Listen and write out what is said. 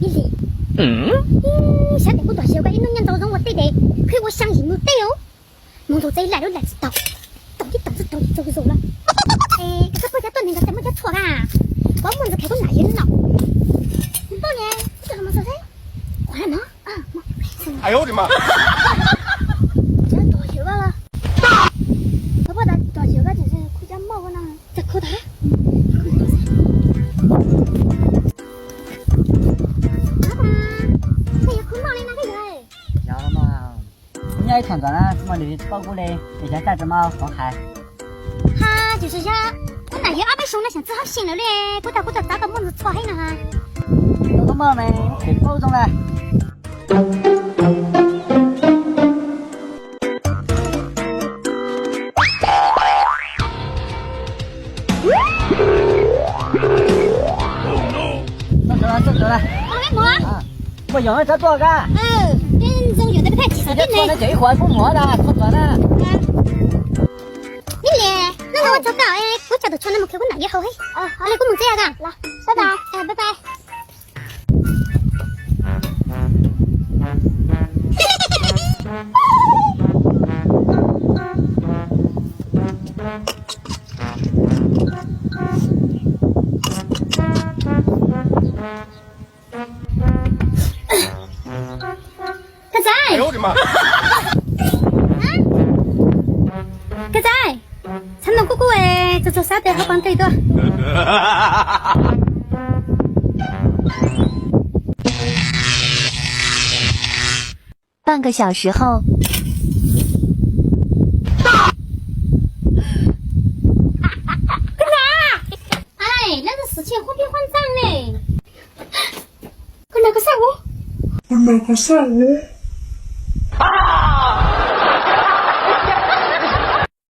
一哩。晓得我大小个一弄人造成我对的，可我相信我对哦。蒙头仔来都来知道，到底走不走了？哎，这个国家断那个怎么叫错啊？我门子开过哪人了？你到呢？这什么事噻？我还忙啊，忙。哎呦我的妈！这大小个了，我把它大小个就是苦家冒个呢，这口袋。人家一团转了，什么绿包谷的，这下咋子嘛放开？他就是想，我那有阿伯兄了，想只好醒了嘞，我找找个么子错黑了哈。这个嘛呢，被保重了。走了。我用了这多嘎？人用这个太急了，对不对？这一会不摸的，可赚了。你嘞，那我找到哎，我家头穿那么开，我哪里好嘿？好嘞，我们这样的，来，拜拜，拜拜。哥仔，哎呦我的妈！哥仔，陈老姑姑哎，这啥的好帮对多。半个小时后，哥仔，哎，那个事情慌变慌张嘞。我那个啥我。